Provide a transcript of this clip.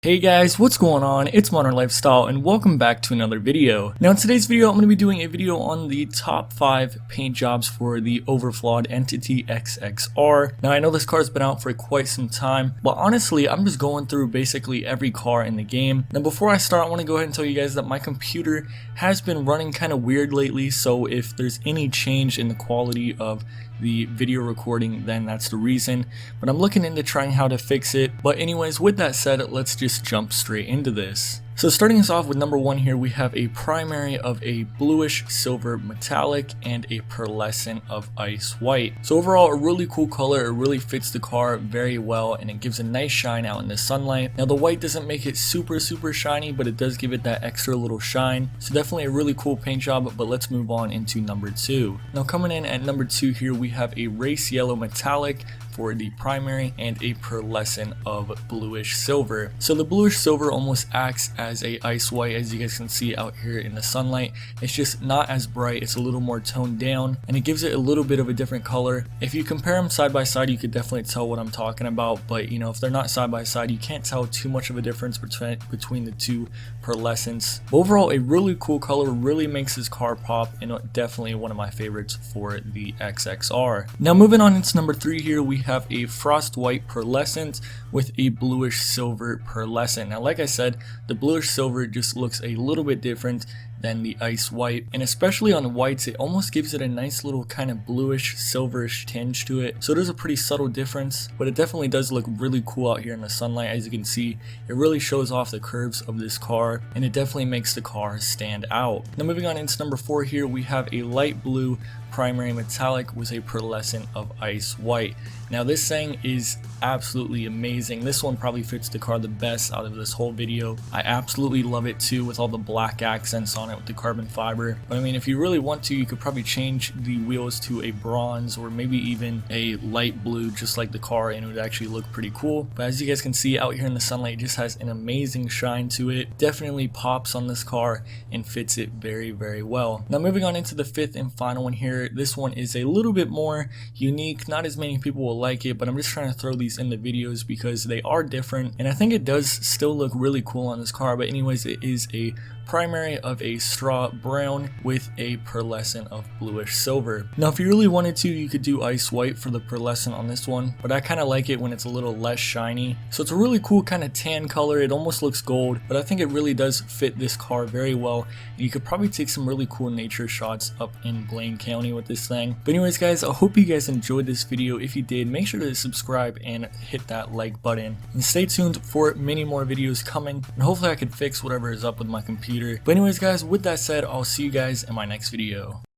Hey guys, what's going on? It's Modern Lifestyle and welcome back to another video. Now in today's video I'm going to be doing a video on the top 5 paint jobs for the Overflod Etity XXR. Now I know this car's been out for quite some time, but honestly I'm just going through basically every car in the game. Now before I start I want to go ahead and tell you guys that my computer has been running kind of weird lately, so if there's any change in the quality of the video recording, then that's the reason, but I'm looking into trying how to fix it. But anyways, with that said, let's just jump straight into this. So starting us off with number 1 here, we have a primary of a bluish silver metallic and a pearlescent of ice white. So overall a really cool color, it really fits the car very well and it gives a nice shine out in the sunlight. Now the white doesn't make it super shiny, but it does give it that extra little shine. So definitely a really cool paint job, but let's move on into number 2. Now coming in at number 2 here, we have a race yellow metallic for the primary and a pearlescent of bluish silver. So the bluish silver almost acts as a ice white, as you guys can see out here in the sunlight. It's just not as bright, it's a little more toned down and it gives it a little bit of a different color. If you compare them side by side you could definitely tell what I'm talking about, but you know, if they're not side by side you can't tell too much of a difference between the two pearlescents. Overall a really cool color, really makes this car pop, and definitely one of my favorites for the XXR. Now moving on into number 3 here, we have a frost white pearlescent with a bluish silver pearlescent. Now like I said, the bluish silver just looks a little bit different than the ice white, and especially on the whites it almost gives it a nice little kind of bluish silverish tinge to it. So it is a pretty subtle difference, but it definitely does look really cool out here in the sunlight. As you can see, it really shows off the curves of this car and it definitely makes the car stand out. Now moving on into number 4 here, we have a light blue primary metallic with a pearlescent of ice white. Now this thing is absolutely amazing. This one probably fits the car the best out of this whole video. I absolutely love it too, with all the black accents on it with the carbon fiber. But I mean, if you really want to, you could probably change the wheels to a bronze or maybe even a light blue just like the car, and it would actually look pretty cool. But as you guys can see out here in the sunlight, it just has an amazing shine to it. Definitely pops on this car and fits it very well. Now moving on into the 5th and final one here. This one is a little bit more unique. Not as many people will like it, but I'm just trying to throw these in the videos because they are different and I think it does still look really cool on this car. But anyways, it is a primary of a straw brown with a pearlescent of bluish silver. Now if you really wanted to, you could do ice white for the pearlescent on this one, but I kind of like it when it's a little less shiny. So it's a really cool kind of tan color. It almost looks gold, but I think it really does fit this car very well, and you could probably take some really cool nature shots up in Blaine County with this thing. But anyways guys, I hope you guys enjoyed this video. If you did, make sure to subscribe and hit that like button, and stay tuned for many more videos coming, and hopefully I can fix whatever is up with my computer. But anyways guys, with that said, I'll see you guys in my next video.